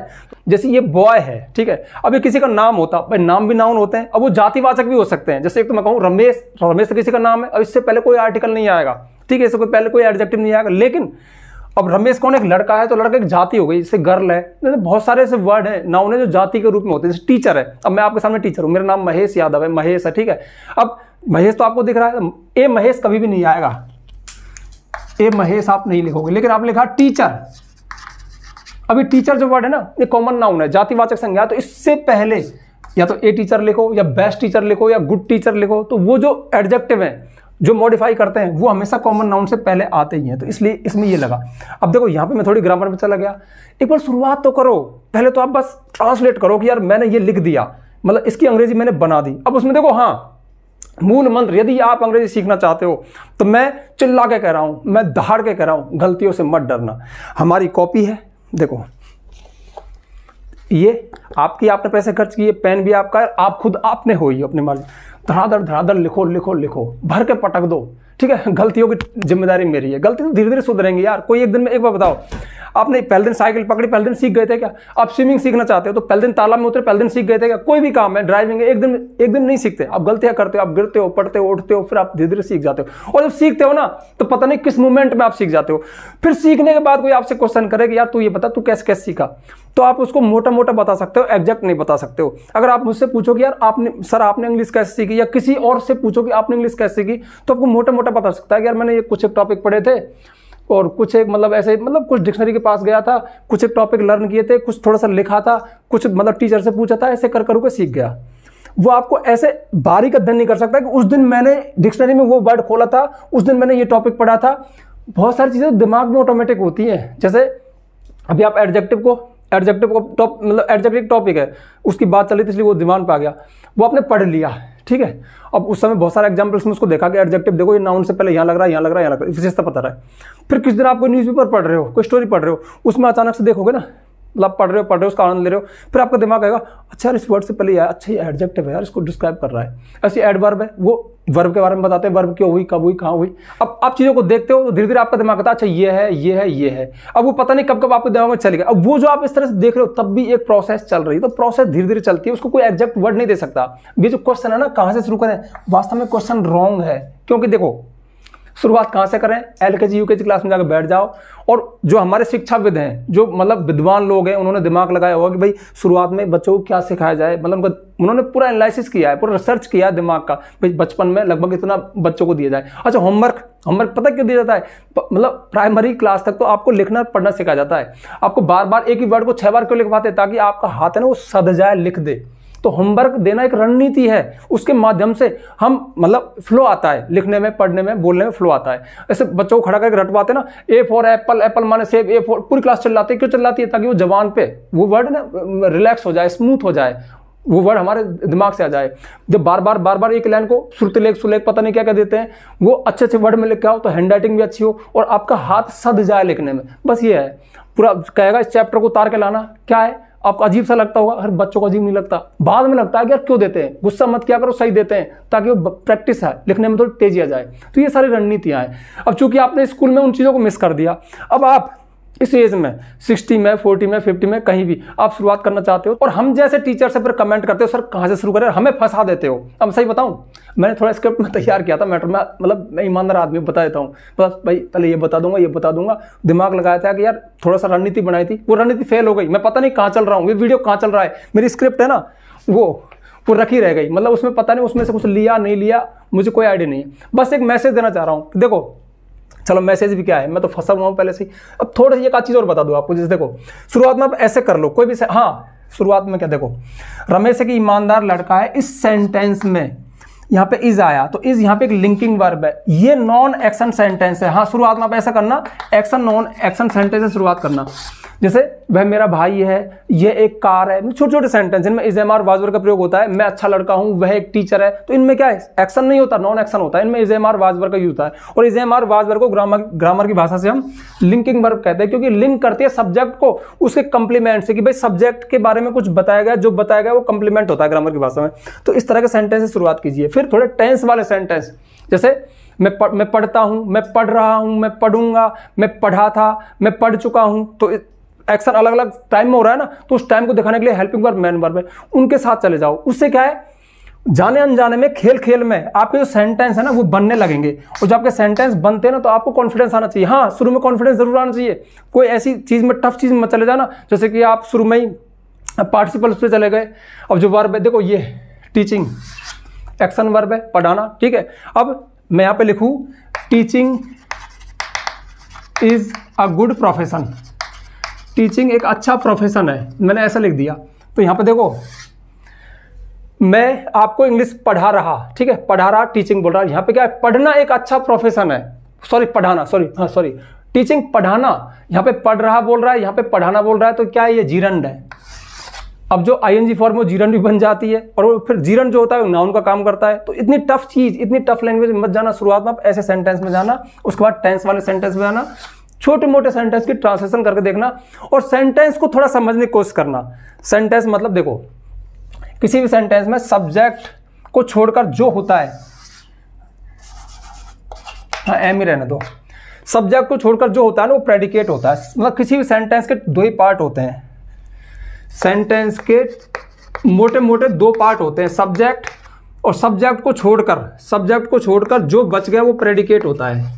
जैसे ये बॉय है, ठीक है, अब ये किसी का नाम होता, भाई नाम भी नाउन होते हैं, अब वो जातिवाचक भी हो सकते हैं। जैसे एक तो मैं कहूँ रमेश, रमेश तो किसी का नाम है, अब इससे पहले कोई आर्टिकल नहीं आएगा, ठीक है, इससे कोई पहले कोई एडजेक्टिव नहीं आएगा। लेकिन अब रमेश कौन? एक लड़का है, तो लड़का एक जाति हो गई, जैसे गर्ल है, जैसे बहुत सारे ऐसे वर्ड है, नाउन है जो जाति के रूप में होते हैं। जैसे टीचर है, अब मैं आपके सामने टीचर हूँ, मेरा नाम महेश यादव है, महेश है, ठीक है। अब महेश तो आपको दिख रहा है, ए महेश कभी भी नहीं आएगा, ए महेश आप नहीं लिखोगे, लेकिन आप लिखा टीचर। अभी टीचर जो वर्ड है ना, ये कॉमन नाउन है, जातिवाचक संज्ञा, तो इससे पहले या तो ए टीचर लिखो, या बेस्ट टीचर लिखो, या गुड टीचर लिखो, तो वो जो एडजेक्टिव है जो मॉडिफाई करते हैं वो हमेशा कॉमन नाउन से पहले आते ही हैं, तो इसलिए इसमें ये लगा। अब देखो यहाँ पे मैं थोड़ी ग्रामर में चला गया, एक बार शुरुआत तो करो, पहले तो आप बस ट्रांसलेट करो कि यार मैंने ये लिख दिया, मतलब इसकी अंग्रेजी मैंने बना दी। अब उसमें देखो, हाँ मूल मंत्र, यदि आप अंग्रेजी सीखना चाहते हो तो मैं चिल्ला के कह रहा हूं, मैं दहाड़ के कह रहा हूं, गलतियों से मत डरना। हमारी कॉपी है, देखो ये आपकी, आपने पैसे खर्च किए, पेन भी आपका है, आप खुद आपने हो ही अपनी मर्जी, धड़ाधड़ लिखो लिखो लिखो, भर के पटक दो। ठीक है, गलतियों की जिम्मेदारी मेरी है, गलती तो धीरे धीरे सुधरेंगी यार। कोई एक दिन में, एक बार बताओ, आपने पहले दिन साइकिल पकड़ी, पहले दिन सीख गए थे क्या? आप स्विमिंग सीखना चाहते हो तो पहले दिन तालाब में उतरे, पहले दिन सीख गए थे क्या? कोई भी काम है, ड्राइविंग है, एक दिन नहीं सीखते, आप गलतियां करते हो, आप गिरते हो, पढ़ते हो, उठते हो, फिर आप धीरे धीरे सीख जाते हो। और जब सीखते हो ना, तो पता नहीं किस मोमेंट में आप सीख जाते हो। फिर सीखने के बाद कोई आपसे क्वेश्चन करे कि यार तू ये बता, तू कैसे कैसे सीखा, तो आप उसको मोटा मोटा बता सकते हो, एग्जैक्ट नहीं बता सकते हो। अगर आप मुझसे पूछो कि यार आपने इंग्लिश कैसे सीखी, या किसी और से पूछो कि आपने इंग्लिश कैसे सीखी, तो आपको मोटा मोटा बता सकता है कि यार मैंने ये कुछ एक टॉपिक पढ़े थे, और कुछ एक मतलब ऐसे, मतलब कुछ डिक्शनरी के पास गया था, कुछ एक टॉपिक लर्न किए थे, कुछ थोड़ा सा लिखा था, कुछ मतलब टीचर से पूछा था, ऐसे कर के सीख गया। वो आपको ऐसे बारीक अध्ययन नहीं कर सकता कि उस दिन मैंने डिक्शनरी में वो वर्ड खोला था, उस दिन मैंने ये टॉपिक पढ़ा था। बहुत सारी चीज़ें दिमाग में ऑटोमेटिक होती हैं। जैसे अभी आप एडजेक्टिव को मतलब एडजेक्टिव टॉपिक है, उसकी बात चली थी इसलिए वो दिमाग पे आ गया, वो आपने पढ़ लिया, ठीक है। अब उस समय बहुत सारे एग्जांपल्स में उसको देखा कि एडजेक्टिव देखो ये नाउन से पहले यहाँ लग रहा है, यहाँ लग रहा है, यहाँ लग रहा है, विशेषता पता रहा है। फिर किस दिन आप कोई न्यूज़पेपर पढ़ रहे हो, कोई स्टोरी पढ़ रहे हो, उसमें अचानक से देखोगे ना, मतलब पढ़ रहे हो उसका आनंद ले रहे हो, फिर आपका दिमाग आएगा अच्छा यार इस वर्ड से पहले यार, अच्छा ये एडजेक्टिव है यार, इसको डिस्क्राइब कर रहा है। ऐसे एडवर्ब है, वो वर्ब के बारे में बताते हैं, वर्ब क्यों हुई, कब हुई, कहाँ हुई। अब आप चीज़ों को देखते हो तो धीरे धीरे आपका दिमाग कहता है अच्छा ये है, ये है, ये है। अब वो पता नहीं कब कब आपके दिमाग में चलेगा। अब वो जो आप इस तरह से देख रहे हो तब भी एक प्रोसेस चल रही है, तो प्रोसेस धीरे धीरे चलती है, उसको कोई एग्जैक्ट वर्ड नहीं दे सकता। ये जो क्वेश्चन है ना, कहाँ से शुरू करें, वास्तव में क्वेश्चन रॉन्ग है। क्योंकि देखो शुरुआत कहाँ से करें, एलकेजी यूकेजी क्लास में जाकर बैठ जाओ, और जो हमारे शिक्षाविद हैं, जो मतलब विद्वान लोग हैं, उन्होंने दिमाग लगाया होगा कि भाई शुरुआत में बच्चों को क्या सिखाया जाए, मतलब उन्होंने पूरा एनालिसिस किया है, पूरा रिसर्च किया है दिमाग का, भाई बचपन में लगभग इतना बच्चों को दिया जाए। अच्छा होमवर्क पता क्यों दिया जाता है, मतलब प्राइमरी क्लास तक तो आपको लिखना पढ़ना सिखाया जाता है। आपको बार बार एक ही वर्ड को 6 बार क्यों लिखवाते हैं, ताकि आपका हाथ है ना वो सध जाए, लिख दे। तो होमवर्क देना एक रणनीति है, उसके माध्यम से हम मतलब फ्लो आता है, लिखने में, पढ़ने में, बोलने में फ्लो आता है। ऐसे बच्चों को खड़ा करके रटवाते ना, ए फॉर एप्पल, एप्पल माने सेब, ए फॉर, पूरी क्लास चिल्लाती है। क्यों चिल्लाती है? ताकि वो जबान पे वो वर्ड ना रिलैक्स हो जाए, स्मूथ हो जाए, वो वर्ड हमारे दिमाग से आ जाए। जब बार बार एक लाइन को श्रुतिलेख सुलेख पता नहीं क्या देते हैं, वो अच्छे अच्छे वर्ड में लिख के आओ तो हैंड राइटिंग भी अच्छी हो और आपका हाथ सध जाए लिखने में। बस ये है, पूरा कहेगा इस चैप्टर को उतार के लाना। क्या है आपको अजीब सा लगता होगा, हर बच्चों को अजीब नहीं लगता, बाद में लगता है कि यार क्यों देते हैं, गुस्सा मत किया करो, सही देते हैं ताकि वो प्रैक्टिस है, लिखने में थोड़ी तेजी आ जाए। तो ये सारी रणनीतियां हैं। अब चूंकि आपने स्कूल में उन चीज़ों को मिस कर दिया, अब आप इस एज में 60 में 40 में 50 में कहीं भी आप शुरुआत करना चाहते हो, और हम जैसे टीचर से फिर कमेंट करते हो सर कहाँ से शुरू करें, हमें फंसा देते हो। अब सही बताऊं, मैंने थोड़ा स्क्रिप्ट में तैयार किया था मैटर में, मतलब मैं ईमानदार आदमी बता देता हूँ, बस भाई पहले ये बता दूंगा ये बता दूंगा, दिमाग लगाया था कि यार थोड़ा सा रणनीति बनाई थी, वो रणनीति फेल हो गई, मैं पता नहीं कहाँ चल रहा हूँ, ये वीडियो कहाँ चल रहा है, मेरी स्क्रिप्ट है ना वो रखी रह गई, मतलब उसमें पता नहीं उसमें से कुछ लिया नहीं लिया, मुझे कोई आइडिया नहीं है। बस एक मैसेज देना चाह रहा हूँ, देखो चलो मैसेज भी क्या है, मैं तो फंसा हुआ हूँ पहले से ही। अब थोड़ी सी एक आध चीज़ और बता दूँ आपको, जैसे देखो शुरुआत में आप ऐसे कर लो कोई भी हाँ, शुरुआत में क्या, देखो रमेश एक ईमानदार लड़का है, इस सेंटेंस में यहाँ पे इज आया तो इज यहाँ पे एक लिंकिंग वर्ब है, ये नॉन एक्शन सेंटेंस है। हाँ, शुरुआत में आप ऐसा करना, एक्शन नॉन एक्शन सेंटेंस से शुरुआत करना, जैसे वह मेरा भाई है, ये एक कार है, छोटे छोटे सेंटेंस इनमें is am are was verb का प्रयोग होता है। मैं अच्छा लड़का हूं, वह एक टीचर है, तो इनमें क्या है, एक्शन नहीं होता, नॉन एक्शन होता है, इनमें is am are was verb का यूज होता है। और is am are was verb को ग्रामर की भाषा से हम लिंकिंग वर्ब कहते हैं, क्योंकि लिंक करती है सब्जेक्ट को उसके कंप्लीमेंट से, कि भाई सब्जेक्ट के बारे में कुछ बताया गया, जो बताया गया वो कंप्लीमेंट होता है ग्रामर की भाषा में। तो इस तरह के सेंटेंस से शुरुआत कीजिए। फिर थोड़े टेंस वाले सेंटेंस, जैसे मैं पढ़ता हूं, मैं पढ़ रहा हूं, मैं पढ़ूंगा, मैं पढ़ा था, मैं पढ़ चुका हूं, तो एक्शन अलग अलग टाइम में हो रहा है ना, तो उस टाइम को दिखाने के लिए हेल्पिंग वर्ब मेन वर्ब है, उनके साथ चले जाओ। उससे क्या है, जाने अनजाने में खेल खेल में आपके जो सेंटेंस है ना वो बनने लगेंगे, और जब आपके सेंटेंस बनते हैं ना तो आपको कॉन्फिडेंस आना चाहिए। हाँ, शुरू में कॉन्फिडेंस जरूर आना चाहिए, कोई ऐसी चीज में टफ चीज में चले जाना, जैसे कि आप शुरू में ही पार्टिसिपल पे चले गए। अब जो वर्ब है देखो, ये टीचिंग एक्शन वर्ब है, पढ़ाना, ठीक है। अब मैं यहाँ पे लिखूं teaching is a good profession, teaching एक अच्छा प्रोफेशन है, मैंने ऐसा लिख दिया। तो यहाँ पे देखो मैं आपको इंग्लिश पढ़ा रहा, ठीक है, पढ़ा रहा, टीचिंग बोल रहा, यहाँ पे क्या है, पढ़ना एक अच्छा प्रोफेशन है, सॉरी पढ़ाना, सॉरी टीचिंग पढ़ाना, यहाँ पे पढ़ रहा बोल रहा है, यहाँ पे पढ़ाना बोल रहा है, तो क्या है, ये जीरंड है। अब जो आईएनजी फॉर्म में जीरंड भी बन जाती है, और वो फिर जीरंड जो होता है नाउन का काम करता है। तो इतनी टफ चीज, इतनी टफ लैंग्वेज मत जाना, शुरुआत में आप ऐसे सेंटेंस में जाना, उसके बाद टेंस वाले सेंटेंस में जाना, छोटे मोटे सेंटेंस की ट्रांसलेशन करके देखना, और सेंटेंस को थोड़ा समझने की कोशिश करना। सेंटेंस मतलब देखो, किसी भी सेंटेंस में सब्जेक्ट को छोड़कर जो होता है, हाँ एम ही रहने दो, सब्जेक्ट को छोड़कर जो होता है ना वो प्रेडिकेट होता है। मतलब किसी भी सेंटेंस के दो ही पार्ट होते हैं, सेंटेंस के मोटे मोटे दो पार्ट होते हैं, सब्जेक्ट, और सब्जेक्ट को छोड़कर जो बच गया वो प्रेडिकेट होता है।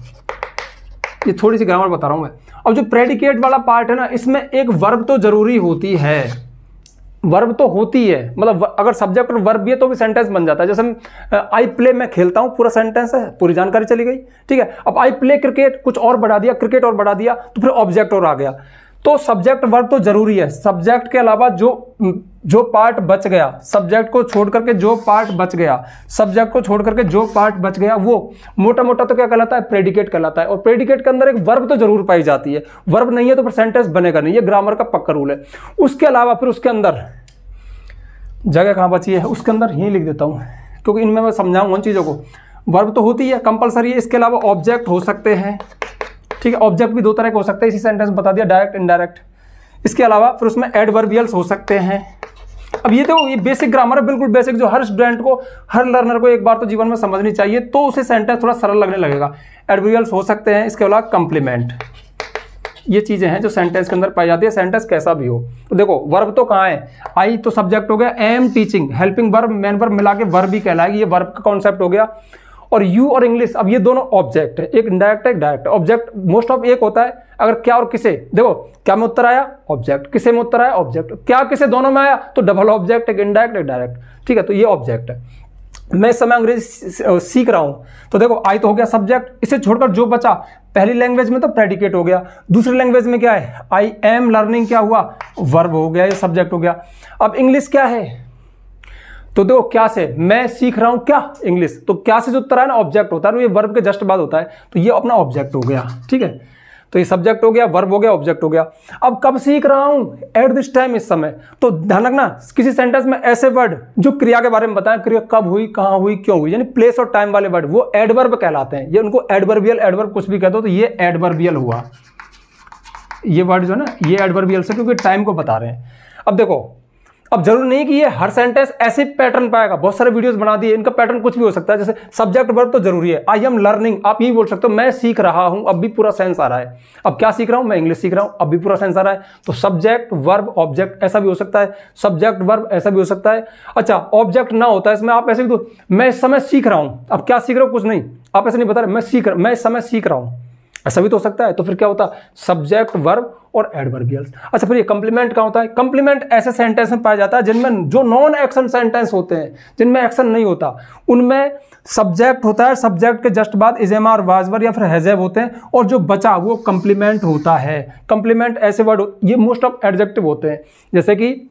ये थोड़ी सी ग्रामर बता रहा हूं मैं। अब जो प्रेडिकेट वाला पार्ट है ना, इसमें एक वर्ब तो जरूरी होती है, वर्ब तो होती है, मतलब अगर सब्जेक्ट और वर्ब भी है तो भी सेंटेंस बन जाता है। जैसे आई प्ले, मैं खेलता हूं, पूरा सेंटेंस है, पूरी जानकारी चली गई, ठीक है। अब आई प्ले क्रिकेट, कुछ और बढ़ा दिया, क्रिकेट और बढ़ा दिया, तो फिर ऑब्जेक्ट और आ गया। तो सब्जेक्ट वर्ब तो जरूरी है, सब्जेक्ट के अलावा जो पार्ट बच गया, सब्जेक्ट को छोड़ करके जो पार्ट बच गया, वो मोटा मोटा तो क्या कहलाता है, प्रेडिकेट कहलाता है। और प्रेडिकेट के अंदर एक वर्ब तो जरूर पाई जाती है, वर्ब नहीं है तो फिर सेंटेंस बनेगा नहीं, ये ग्रामर का पक्का रूल है। उसके अलावा फिर उसके अंदर जगह कहाँ बची है, उसके अंदर ही लिख देता हूँ, क्योंकि इनमें मैं समझाऊंगा उन चीज़ों को। वर्ब तो होती है, कंपलसरी है, इसके अलावा ऑब्जेक्ट हो सकते हैं, ठीक है। ऑब्जेक्ट भी दो तरह के हो सकते हैं, इसी सेंटेंस में बता दिया, डायरेक्ट इनडायरेक्ट। इसके अलावा फिर उसमें एडवर्बियल्स हो सकते हैं। अब ये तो ये बेसिक ग्रामर है, बिल्कुल बेसिक, जो हर स्टूडेंट को, हर लर्नर को एक बार तो जीवन में समझनी चाहिए, तो उसे सेंटेंस थोड़ा सरल लगने लगेगा। एडवर्बियल्स हो सकते हैं, इसके अलावा कंप्लीमेंट, ये चीजें हैं जो सेंटेंस के अंदर पाई जाती है, सेंटेंस कैसा भी हो। तो देखो वर्ब तो कहाँ है, आई तो सब्जेक्ट हो गया, am teaching, helping verb, main verb मिला के वर्ब भी कहलाएगी, ये वर्ब का कॉन्सेप्ट हो गया। और यू और इंग्लिश, अब ये दोनों ऑब्जेक्ट है, एक इनडायरेक्ट है, एक डायरेक्ट। ऑब्जेक्ट मोस्ट ऑफ एक होता है, अगर क्या और किसे, देखो क्या में उत्तर आया, ऑब्जेक्ट, किसे में उत्तर आया, ऑब्जेक्ट, क्या किसे दोनों में आया तो डबल ऑब्जेक्ट, एक इनडायरेक्ट एक डायरेक्ट, ठीक है। तो ये ऑब्जेक्ट है। मैं इस समय अंग्रेजी सीख रहा हूं, तो देखो आई तो हो गया सब्जेक्ट, इसे छोड़कर जो बचा, पहली लैंग्वेज में तो प्रेडिकेट हो गया, दूसरी लैंग्वेज में क्या है, आई एम लर्निंग, क्या हुआ, वर्ब हो गया, ये सब्जेक्ट हो गया। अब इंग्लिश क्या है, तो देखो क्या से, मैं सीख रहा हूं क्या, इंग्लिश, तो क्या से जो उत्तर है ना ऑब्जेक्ट होता है, तो ये वर्ब के जस्ट बाद होता है, तो ये अपना ऑब्जेक्ट हो गया, ठीक है। तो ये सब्जेक्ट हो गया, वर्ब हो गया, ऑब्जेक्ट हो गया। अब कब सीख रहा हूं, एट दिस टाइम, इस समय। तो ध्यान रखना, किसी सेंटेंस में ऐसे वर्ड जो क्रिया के बारे में बताएं, क्रिया कब हुई, कहां हुई, क्यों हुई, यानी प्लेस और टाइम वाले वर्ड, वो एडवर्ब कहलाते हैं। ये उनको एडवर्बियल, एडवर्ब कुछ भी कह दो, तो ये एडवर्बियल हुआ। ये वर्ड जो है ना, ये एडवर्बियल से, क्योंकि टाइम को बता रहे हैं। अब देखो अब जरूरी नहीं कि ये हर सेंटेंस ऐसे पैटर्न पाएगा, बहुत सारे वीडियोस बना दिए, इनका पैटर्न कुछ भी हो सकता है। जैसे सब्जेक्ट वर्ब तो जरूरी है, आई एम लर्निंग, आप यही बोल सकते हो मैं सीख रहा हूं, अब भी पूरा सेंस आ रहा है। अब क्या सीख रहा हूं, मैं इंग्लिश सीख रहा हूं, अब भी पूरा सेंस आ रहा है। तो सब्जेक्ट वर्ब ऑब्जेक्ट ऐसा भी हो सकता है, सब्जेक्ट वर्ब ऐसा भी हो सकता है। अच्छा, ऑब्जेक्ट ना होता है इसमें, आप ऐसे भी तो मैं इस समय सीख रहा हूं, अब क्या सीख रहा हूं, कुछ नहीं, आप ऐसे नहीं बता रहे मैं इस समय सीख रहा हूं, ऐसा भी तो हो सकता है। तो फिर क्या होता है, सब्जेक्ट वर्ब और एडवर्बियल्स। अच्छा, फिर ये कंप्लीमेंट क्या होता है, कंप्लीमेंट ऐसे सेंटेंस में पाया जाता है जिनमें जो नॉन एक्शन सेंटेंस होते हैं, जिनमें एक्शन नहीं होता, उनमें सब्जेक्ट होता है, सब्जेक्ट के जस्ट बाद is am are was verb या फिर हैज़ होते हैं, और जो बचा वो कंप्लीमेंट होता है। कंप्लीमेंट ऐसे वर्ड, ये मोस्ट ऑफ एडजेक्टिव होते हैं, जैसे कि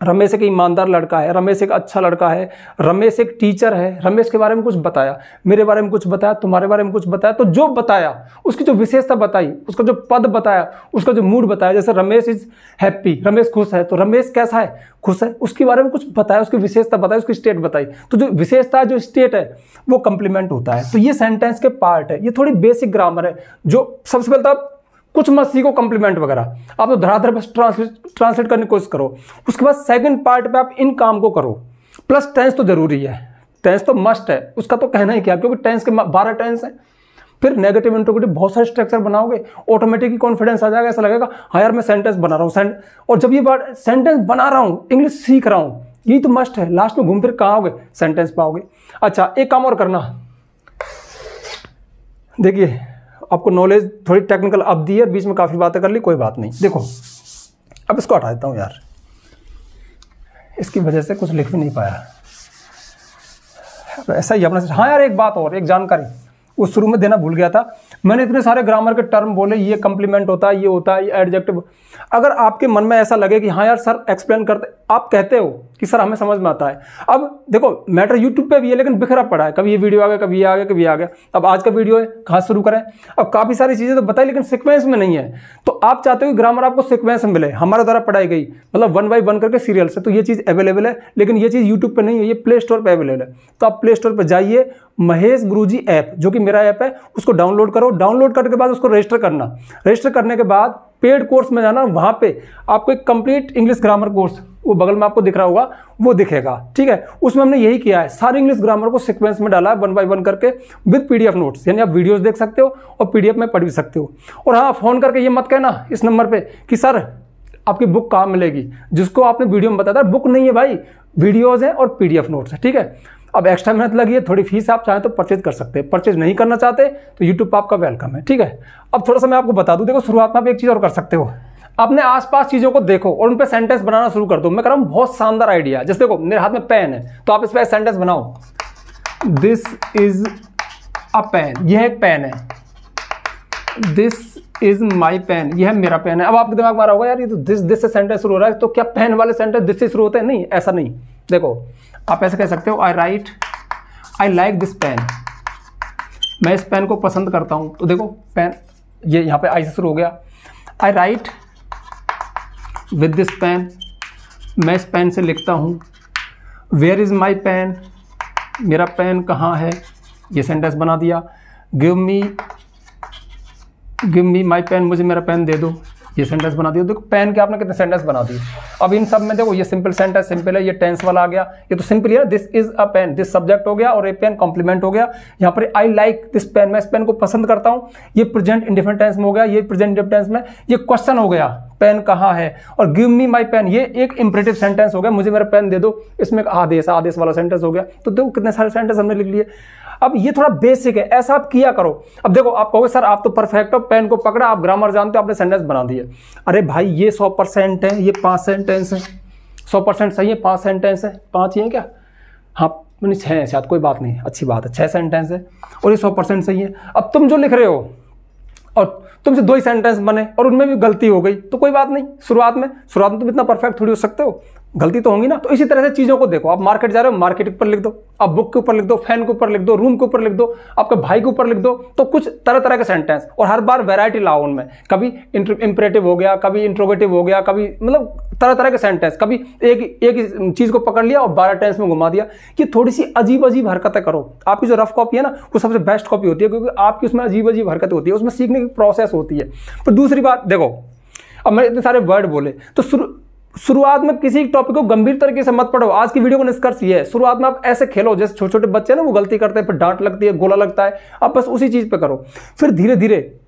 रमेश एक ईमानदार लड़का है, रमेश एक अच्छा लड़का है, रमेश एक टीचर है, रमेश के बारे में कुछ बताया, मेरे बारे में कुछ बताया, तुम्हारे बारे में कुछ बताया। तो जो बताया उसकी जो विशेषता बताई, उसका जो पद बताया, उसका जो मूड बताया, जैसे रमेश इज हैप्पी, रमेश खुश है, तो रमेश कैसा है, खुश है, उसके बारे में कुछ बताया, उसकी विशेषता बताई, उसकी स्टेट बताई। तो जो विशेषता, जो स्टेट है, वो कंप्लीमेंट होता है। तो ये सेंटेंस के पार्ट है, ये थोड़ी बेसिक ग्रामर है, जो सबसे पहले तो कुछ मत सीखो कंप्लीमेंट वगैरह, आप तो धड़ाधड़ बस ट्रांसलेट करने की कोशिश करो। उसके बाद सेकंड पार्ट पे आप इन काम को करो। प्लस टेंस तो जरूरी है, टेंस तो मस्ट है, उसका तो कहना ही क्या, क्योंकि टेंस के 12 टेंस हैं। फिर नेगेटिव इंट्रोगेटिव बहुत सारे स्ट्रक्चर बनाओगे, ऑटोमेटिकली कॉन्फिडेंस आ जाएगा, ऐसा लगेगा हाँ यार मैं सेंटेंस बना रहा हूँ। और जब ये वर्ड सेंटेंस बना रहा हूँ, इंग्लिश सीख रहा हूँ, यही तो मस्ट है। लास्ट में घूम फिर कहाँ आओगे, सेंटेंस पाओगे। अच्छा, एक काम और करना, देखिए आपको नॉलेज थोड़ी टेक्निकल अब दी है, बीच में काफ़ी बातें कर ली, कोई बात नहीं। देखो अब इसको हटा देता हूँ यार, इसकी वजह से कुछ लिख भी नहीं पाया, ऐसा ही अपना। हाँ यार, एक बात और, एक जानकारी वो शुरू में देना भूल गया था। मैंने इतने सारे ग्रामर के टर्म बोले, ये कंप्लीमेंट होता है, ये होता है, ये एडजेक्टिव। अगर आपके मन में ऐसा लगे कि हाँ यार सर एक्सप्लेन करते, आप कहते हो कि सर हमें समझ में आता है। अब देखो मैटर यूट्यूब पे भी है, लेकिन बिखरा पड़ा है, कभी ये वीडियो आ गया, कभी ये आ गया, कभी आ गया। अब आज का वीडियो है, कहाँ शुरू करें। अब काफ़ी सारी चीज़ें तो बताई, लेकिन सीक्वेंस में नहीं है। तो आप चाहते हो कि ग्रामर आपको सीक्वेंस में मिले, हमारे द्वारा पढ़ाई गई, मतलब 1 by 1 करके सीरियल से। तो ये चीज़ अवेलेबल है, लेकिन ये चीज़ यूट्यूब पर नहीं है, ये प्ले स्टोर पर अवेलेबल है। तो आप प्ले स्टोर पर जाइए, महेश गुरुजी ऐप, जो कि मेरा ऐप है, उसको डाउनलोड करो। डाउनलोड करने के बाद उसको रजिस्टर करना। रजिस्टर करने के बाद पेड कोर्स में जाना, वहाँ पे आपको एक कंप्लीट इंग्लिश ग्रामर कोर्स, वो बगल में आपको दिख रहा होगा, वो दिखेगा, ठीक है। उसमें हमने यही किया है, सारे इंग्लिश ग्रामर को सीक्वेंस में डाला है 1 by 1 करके, विद PDF नोट्स, यानी आप वीडियोस देख सकते हो और PDF में पढ़ भी सकते हो। और हाँ, फ़ोन करके ये मत कहना इस नंबर पर कि सर आपकी बुक कहाँ मिलेगी, जिसको आपने वीडियो में बताया था। बुक नहीं है भाई, वीडियोज़ है और PDF नोट्स है, ठीक है। अब एक्स्ट्रा मेहनत लगी है, थोड़ी फीस आप चाहें तो परचेज कर सकते हैं, परचेज नहीं करना चाहते तो यूट्यूब पर आपका वेलकम है, ठीक है। अब थोड़ा सा मैं आपको बता दूं, देखो शुरुआत में आप एक चीज़ और कर सकते हो, अपने आसपास चीज़ों को देखो और उन पर सेंटेंस बनाना शुरू कर दो। मैं कह रहा हूँ बहुत शानदार आइडिया है। जैसे देखो मेरे हाथ में पेन है, तो आप इस पर सेंटेंस बनाओ, दिस इज अ पेन, यह एक पेन है, दिस इज माई पेन, यह मेरा पेन है। अब आपके दिमाग में आ रहा होगा यार ये तो दिस से सेंटेंस शुरू हो रहा है, तो क्या पेन वाले सेंटेंस दिस से शुरू होते हैं? नहीं, ऐसा नहीं। देखो आप ऐसे कह सकते हो, आई लाइक दिस पेन, मैं इस पेन को पसंद करता हूं। तो देखो पेन, ये यहाँ पे आई से शुरू हो गया। आई राइट विद दिस पेन, मैं इस पेन से लिखता हूँ। वेयर इज़ माई पेन, मेरा पेन कहाँ है, ये सेंटेंस बना दिया। गिव मी माई पेन, मुझे मेरा पेन दे दो, ये सेंटेंस बना दिया। देखो पेन के आपने कितने सेंटेंस बना दिए। अब इन सब में देखो ये सिंपल सेंटेंस सिंपल है, ये टेंस वाला आ गया, ये तो सिंपल ही है। This is a pen, this subject हो गया और ए पेन कॉम्प्लीमेंट हो गया। यहाँ पर आई लाइक दिस पेन, मैं इस पेन को पसंद करता हूँ, ये प्रेजेंट इंडिफरेंट टेंस में हो गया। ये प्रेजेंट इंडिफरेंट टेंस में ये क्वेश्चन हो गया, पेन कहाँ है। और गिव मी माई पेन, ये एक इंपरेटिव सेंटेंस हो गया, मुझे मेरा पेन दे दो, इसमें एक आदेश वाला सेंटेंस हो गया। तो देखो कितने सारे सेंटेंस हमने लिख लिए। अब ये थोड़ा बेसिक है, ऐसा आप किया करो। अब देखो आप कहोगे सर आप तो परफेक्ट हो, पेन को पकड़ा, आप ग्रामर जानते हो, आपने सेंटेंस बना दिए। अरे भाई ये 100% है, ये 5 सेंटेंस है। 100% सही है, 5 सेंटेंस है, 5 ही है क्या? हाँ मैंने 6 है शायद, कोई बात नहीं, अच्छी बात है, 6 सेंटेंस है और ये 100% सही है। अब तुम जो लिख रहे हो और तुमसे 2 ही सेंटेंस बने और उनमें भी गलती हो गई तो कोई बात नहीं। शुरुआत में तुम इतना परफेक्ट थोड़ी हो सकते हो, गलती तो होंगी ना। तो इसी तरह से चीज़ों को देखो, आप मार्केट जा रहे हो, मार्केट के ऊपर लिख दो, आप बुक के ऊपर लिख दो, फैन के ऊपर लिख दो, रूम के ऊपर लिख दो, आपके भाई के ऊपर लिख दो। तो कुछ तरह तरह के सेंटेंस, और हर बार वैरायटी लाओ उनमें। कभी इंपरेटिव हो गया, कभी इंट्रोगेटिव हो गया, कभी मतलब तरह तरह के सेंटेंस। कभी एक चीज़ को पकड़ लिया और 12 टेंस में घुमा दिया। कि थोड़ी सी अजीब अजीब हरकतें करो। आपकी जो रफ कॉपी है ना, वो सबसे बेस्ट कॉपी होती है, क्योंकि आपकी उसमें अजीब अजीब हरकतें होती है, उसमें सीखने की प्रोसेस होती है। पर दूसरी बात देखो, अब मैंने इतने सारे वर्ड बोले तो शुरुआत में किसी टॉपिक को गंभीर तरीके से मत पढ़ो। आज की वीडियो का निष्कर्ष ये है, शुरुआत में आप ऐसे खेलो जैसे छोटे छोटे बच्चे ना वो गलती करते हैं, फिर डांट लगती है, गोला लगता है, आप बस उसी चीज पे करो। फिर धीरे धीरे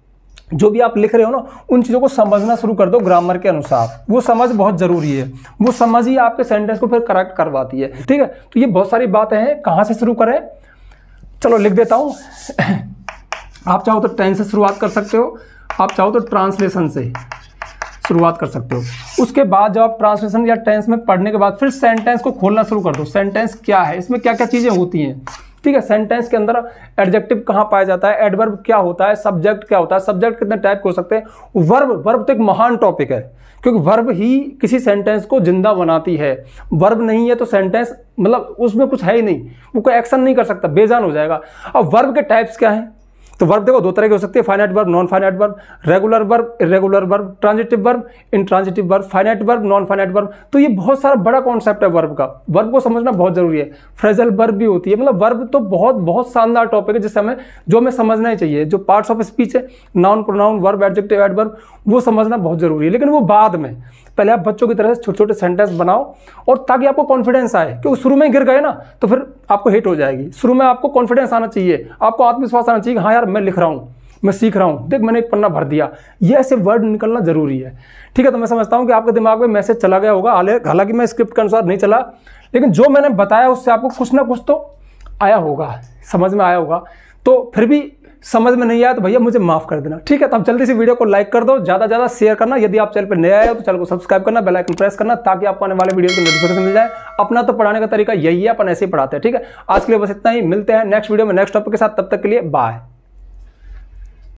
जो भी आप लिख रहे हो ना उन चीजों को समझना शुरू कर दो ग्रामर के अनुसार। वो समझ बहुत जरूरी है, वो समझ ही आपके सेंटेंस को फिर करेक्ट करवाती है। ठीक है, तो ये बहुत सारी बातें हैं। कहाँ से शुरू करें, चलो लिख देता हूं। आप चाहो तो टेंस से शुरुआत कर सकते हो, आप चाहो तो ट्रांसलेशन से शुरुआत कर सकते हो। उसके बाद जब आप ट्रांसलेशन या टेंस में पढ़ने के बाद फिर सेंटेंस को खोलना शुरू कर दो। सेंटेंस क्या है, इसमें क्या क्या चीजें होती हैं। ठीक है, सेंटेंस के अंदर एडजेक्टिव कहाँ पाया जाता है, एडवर्ब क्या होता है, सब्जेक्ट क्या होता है, सब्जेक्ट कितने टाइप के हो सकते हैं, वर्ब तो एक महान टॉपिक है क्योंकि वर्ब ही किसी सेंटेंस को जिंदा बनाती है। वर्ब नहीं है तो सेंटेंस मतलब उसमें कुछ है ही नहीं, वो कोई एक्शन नहीं कर सकता, बेजान हो जाएगा। अब वर्ब के टाइप्स क्या हैं, तो वर्ब देखो दो तरह के हो सकते हैं, finite verb, non finite verb, regular verb, irregular verb, transitive verb, intransitive verb, finite verb, non finite verb. तो ये बहुत सारा बड़ा कॉन्सेप्ट है वर्ब का, वर्ब को समझना बहुत जरूरी है। फ्रेजल वर्ब भी होती है, मतलब वर्ब तो बहुत बहुत शानदार टॉपिक है जिससे हमें समझना ही चाहिए। जो पार्ट्स ऑफ स्पीच है, noun, pronoun, verb, adjective, adverb, वो समझना बहुत जरूरी है, लेकिन वो बाद में। पहले आप बच्चों की तरह से छोटे छोटे सेंटेंस बनाओ और ताकि आपको कॉन्फिडेंस आए, क्योंकि शुरू में गिर गए ना तो फिर आपको हिट हो जाएगी। शुरू में आपको कॉन्फिडेंस आना चाहिए, आपको आत्मविश्वास आना चाहिए कि हाँ यार मैं लिख रहा हूँ, मैं सीख रहा हूँ, देख मैंने एक पन्ना भर दिया, ये ऐसे वर्ड निकलना जरूरी है। ठीक है, तो मैं समझता हूँ कि आपके दिमाग में मैसेज चला गया होगा, हालांकि मैं स्क्रिप्ट के अनुसार नहीं चला, लेकिन जो मैंने बताया उससे आपको कुछ ना कुछ तो आया होगा, समझ में आया होगा। तो फिर भी समझ में नहीं आया तो भैया मुझे माफ कर देना। ठीक है, तो आप जल्दी से वीडियो को लाइक कर दो, ज्यादा ज्यादा शेयर करना। यदि आप चैनल पर नए आए हो तो चैनल को सब्सक्राइब करना, बेल आइकन प्रेस करना ताकि आपको आने वाले वीडियो की नोटिफिकेशन मिल जाए। अपना तो पढ़ाने का तरीका यही है, अपन ऐसे ही पढ़ाते हैं। ठीक है, आज के लिए बस इतना ही, मिलते हैं नेक्स्ट वीडियो में नेक्स्ट टॉपिक के साथ, तब तक के लिए बाय।